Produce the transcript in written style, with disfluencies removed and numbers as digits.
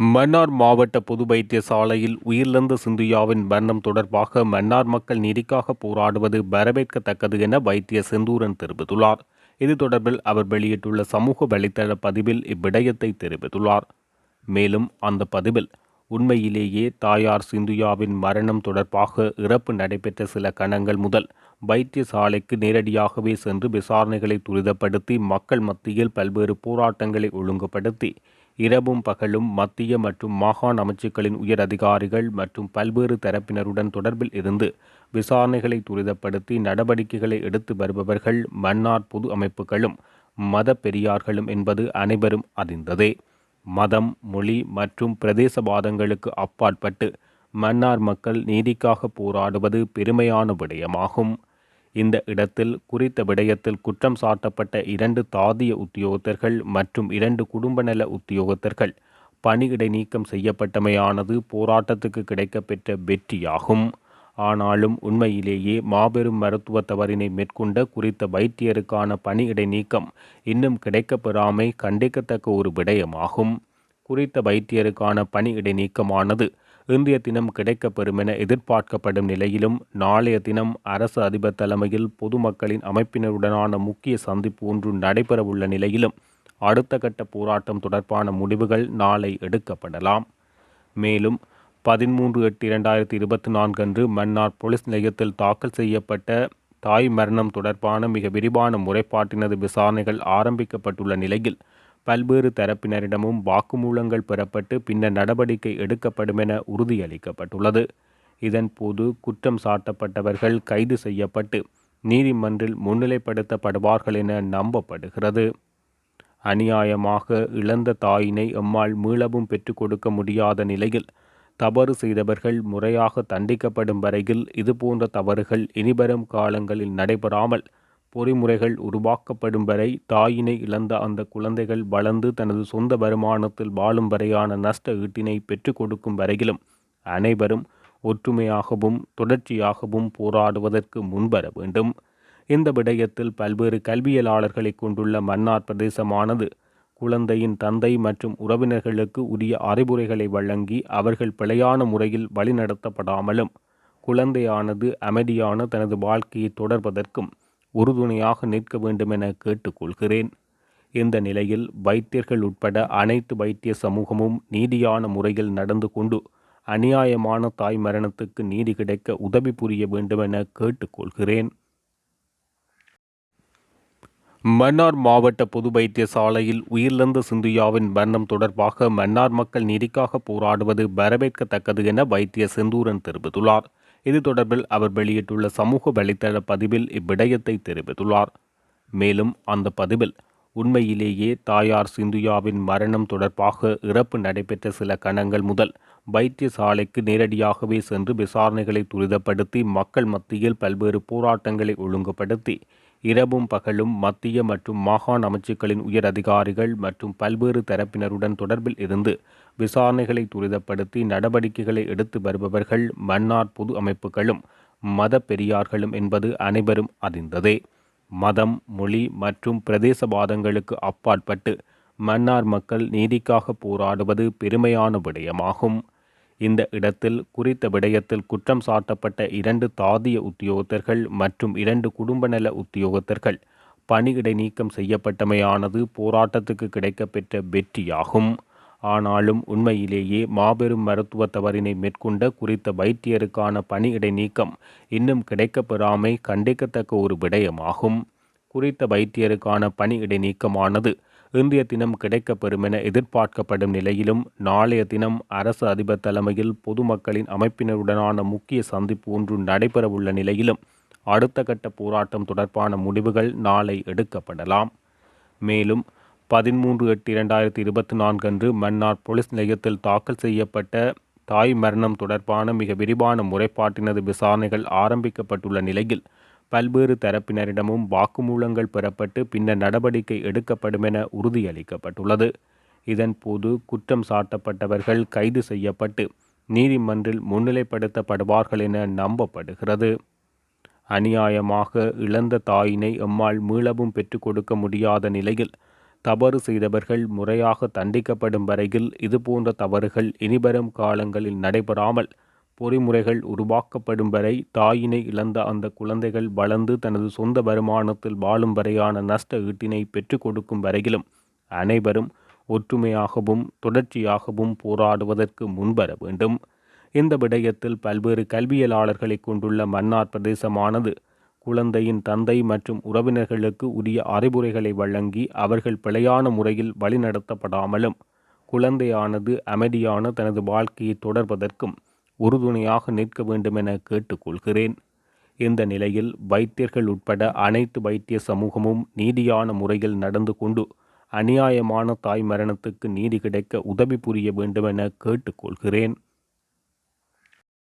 மன்னார் மாவட்ட பொது வைத்தியசாலையில் உயிரிழந்த சிந்துயாவின் மரணம் தொடர்பாக மன்னார் மக்கள் நீதிக்காக போராடுவது வரவேற்கத்தக்கது என வைத்திய செந்தூரன் தெரிவித்துள்ளார். இது தொடர்பில் அவர் வெளியிட்டுள்ள சமூக வலைதள பதிவில் இவ்விடயத்தை தெரிவித்துள்ளார். மேலும் அந்த பதிவில், உண்மையிலேயே தாயார் சிந்துயாவின் மரணம் தொடர்பாக இறப்பு நடைபெற்ற சில கணங்கள் முதல் வைத்தியசாலைக்கு நேரடியாகவே சென்று விசாரணைகளை துரிதப்படுத்தி மக்கள் மத்தியில் பல்வேறு போராட்டங்களை ஒழுங்குபடுத்தி இரவும் பகலும் மத்திய மற்றும் மாகாண அமைச்சுக்களின் உயர் அதிகாரிகள் மற்றும் பல்வேறு தரப்பினருடன் தொடர்பில் இருந்து விசாரணைகளை துரிதப்படுத்தி நடவடிக்கைகளை எடுத்து வருபவர்கள் மன்னார் பொது அமைப்புகளும் மத பெரியார்களும் என்பது அனைவரும் அறிந்ததே. மதம், மொழி மற்றும் பிரதேசவாதங்களுக்கு அப்பாற்பட்டு மன்னார் மக்கள் நீதிக்காக போராடுவது பெருமையான விடயமாகும். இந்த இடத்தில் குறித்த விடயத்தில் குற்றம் சாட்டப்பட்ட 2 தாதிய உத்தியோகத்தர்கள் மற்றும் 2 குடும்ப நல உத்தியோகத்தர்கள் பணியிடை நீக்கம் செய்யப்பட்டமையானது போராட்டத்துக்கு கிடைக்கப்பெற்ற வெற்றியாகும். ஆனாலும் உண்மையிலேயே மாபெரும் மருத்துவ தவறினை மேற்கொண்ட குறித்த வைத்தியருக்கான பணியிடை நீக்கம் இன்னும் கிடைக்கப்பெறாமை கண்டிக்கத்தக்க ஒரு விடயமாகும். குறித்த வைத்தியருக்கான பணியிடை நீக்கமானது இன்றைய தினம் கிடைக்கப்பெறும் என எதிர்பார்க்கப்படும் நிலையிலும், நாளைய தினம் அரசு அதிபர் தலைமையில் பொதுமக்களின் அமைப்பினருடனான முக்கிய சந்திப்பு ஒன்று நடைபெறவுள்ள நிலையிலும் அடுத்த கட்ட போராட்டம் தொடர்பான முடிவுகள் நாளை எடுக்கப்படலாம். மேலும் 13/8/2024 அன்று மன்னார் போலீஸ் நிலையத்தில் தாக்கல் செய்யப்பட்ட தாய் மரணம் தொடர்பான மிக விரிவான முறைப்பாட்டினது விசாரணைகள் ஆரம்பிக்கப்பட்டுள்ள நிலையில் பல்வேறு தரப்பினரிடமும் வாக்குமூலங்கள் பெறப்பட்டு பின்னர் நடவடிக்கை எடுக்கப்படும் என உறுதியளிக்கப்பட்டுள்ளது. இதன்போது குற்றம் சாட்டப்பட்டவர்கள் கைது செய்யப்பட்டு நீதிமன்றில் முன்னிலைப்படுத்தப்படுவார்கள் என நம்பப்படுகிறது. அநியாயமாக இழந்த தாயினை எம்மால் மீளவும் பெற்றுக் கொடுக்க முடியாத நிலையில் தவறு செய்தவர்கள் முறையாக தண்டிக்கப்படும் வரையில் இதுபோன்ற தவறுகள் இனிவரும் காலங்களில் நடைபெறாமல் பொறிமுறைகள் உருவாக்கப்படும் வரை தாயினை இழந்த அந்த குழந்தைகள் வளர்ந்து தனது சொந்த வருமானத்தில் வாழும் வரையான நஷ்ட ஈட்டினை பெற்றுக் கொடுக்கும் வரையிலும் அனைவரும் ஒற்றுமையாகவும் தொடர்ச்சியாகவும் போராடுவதற்கு முன்வர வேண்டும். இந்த விடயத்தில் பல்வேறு கல்வியலாளர்களை கொண்டுள்ள மன்னார் பிரதேசமானது குழந்தையின் தந்தை மற்றும் உறவினர்களுக்கு உரிய அறிவுரைகளை வழங்கி அவர்கள் பிழையான முறையில் வழிநடத்தப்படாமலும் குழந்தையானது அமைதியான தனது வாழ்க்கையை தொடர்வதற்கும் உறுதுணையாக நிற்க வேண்டும் என கேட்டுக்கொள்கிறேன். இந்த நிலையில் வைத்தியர்கள் உட்பட அனைத்து வைத்திய சமூகமும் நீதியான முறையில் நடந்து கொண்டு அநியாயமான தாய் மரணத்துக்கு நீதி கிடைக்க உதவி புரிய வேண்டும் என கேட்டுக்கொள்கிறேன். மன்னார் மாவட்ட பொது வைத்தியசாலையில் உயிரிழந்த சிந்துயாவின் மரணம் தொடர்பாக மன்னார் மக்கள் நீதிக்காக போராடுவது வரவேற்கத்தக்கது என வைத்திய செந்தூரன் தெரிவித்துள்ளார். இது தொடர்பில் அவர் வெளியிட்டுள்ள சமூக வலைதள பதிவில் இவ்விடயத்தை தெரிவித்துள்ளார். மேலும் அந்த பதிவில், உண்மையிலேயே தாயார் சிந்துயாவின் மரணம் தொடர்பாக இறப்பு நடைபெற்ற சில கணங்கள் முதல் வைத்தியசாலைக்கு நேரடியாகவே சென்று விசாரணைகளை துரிதப்படுத்தி மக்கள் மத்தியில் பல்வேறு போராட்டங்களை ஒழுங்குபடுத்தி இரவும் பகலும் மத்திய மற்றும் மாகாண அமைச்சுக்களின் உயர் அதிகாரிகள் மற்றும் பல்வேறு தரப்பினருடன் தொடர்பில் இருந்து விசாரணைகளை துரிதப்படுத்தி நடவடிக்கைகளை எடுத்து வருபவர்கள் மன்னார் பொது அமைப்புகளும் மத பெரியார்களும் என்பது அனைவரும் அறிந்ததே. மதம், மொழி மற்றும் பிரதேசவாதங்களுக்கு அப்பாற்பட்டு மன்னார் மக்கள் நீதிக்காக போராடுவது பெருமையான விடயமாகும். இந்த இடத்தில் குறித்த விடயத்தில் குற்றம் சாட்டப்பட்ட 2 தாதிய உத்தியோகத்தர்கள் மற்றும் 2 குடும்ப நல உத்தியோகத்தர்கள் பணியிடை நீக்கம் செய்யப்பட்டமையானது போராட்டத்துக்கு கிடைக்கப்பெற்ற வெற்றியாகும். ஆனாலும் உண்மையிலேயே மாபெரும் மருத்துவ தவறினை மேற்கொண்ட குறித்த வைத்தியருக்கான பணியிடை நீக்கம் இன்னும் கிடைக்கப்பெறாமை கண்டிக்கத்தக்க ஒரு விடயமாகும். குறித்த வைத்தியருக்கான பணியிடை நீக்கமானது இன்றைய தினம் கிடைக்கப்பெறும் என எதிர்பார்க்கப்படும் நிலையிலும், நாளைய தினம் அரசு அதிபர் தலைமையில் பொதுமக்களின் அமைப்பினருடனான முக்கிய சந்திப்பு ஒன்று நடைபெறவுள்ள நிலையிலும் அடுத்த கட்ட போராட்டம் தொடர்பான முடிவுகள் நாளை எடுக்கப்படலாம். மேலும் 13/8/2024 அன்று மன்னார் போலீஸ் நிலையத்தில் தாக்கல் செய்யப்பட்ட தாய் மரணம் தொடர்பான மிக விரிவான முறைப்பாட்டினது விசாரணைகள் ஆரம்பிக்கப்பட்டுள்ள நிலையில் பல்வேறு தரப்பினரிடமும் வாக்குமூலங்கள் பெறப்பட்டு பின்னர் நடவடிக்கை எடுக்கப்படும் என உறுதியளிக்கப்பட்டுள்ளது. இதன்போது குற்றம் சாட்டப்பட்டவர்கள் கைது செய்யப்பட்டு நீதிமன்றில் முன்னிலைப்படுத்தப்படுவார்கள் என நம்பப்படுகிறது. அநியாயமாக இழந்த தாயினை எம்மால் மீளவும் பெற்றுக் கொடுக்க முடியாத நிலையில் தவறு செய்தவர்கள் முறையாக தண்டிக்கப்படும் வரையில் இதுபோன்ற தவறுகள் இனிவரும் காலங்களில் நடைபெறாமல் பொறிமுறைகள் உருவாக்கப்படும் வரை தாயினை இழந்த அந்த குழந்தைகள் வளர்ந்து தனது சொந்த வருமானத்தில் வாழும் வரையான நஷ்ட ஈட்டினை பெற்றுக் கொடுக்கும் வரையிலும் அனைவரும் ஒற்றுமையாகவும் தொடர்ச்சியாகவும் போராடுவதற்கு முன்வர வேண்டும். இந்த விடயத்தில் பல்வேறு கல்வியலாளர்களை கொண்டுள்ள மன்னார் பிரதேசமானது குழந்தையின் தந்தை மற்றும் உறவினர்களுக்கு உரிய அறிவுரைகளை வழங்கி அவர்கள் பிழையான முறையில் வழிநடத்தப்படாமலும் குழந்தையானது அமைதியான தனது வாழ்க்கையை தொடர்வதற்கும் உறுதுணையாக நிற்க வேண்டும் என கேட்டுக்கொள்கிறேன். இந்த நிலையில் வைத்தியர்கள் உட்பட அனைத்து வைத்திய சமூகமும் நீதியான முறையில் நடந்து கொண்டு அநியாயமான தாய் மரணத்துக்கு நீதி கிடைக்க உதவி புரிய வேண்டும் என கேட்டுக்கொள்கிறேன்.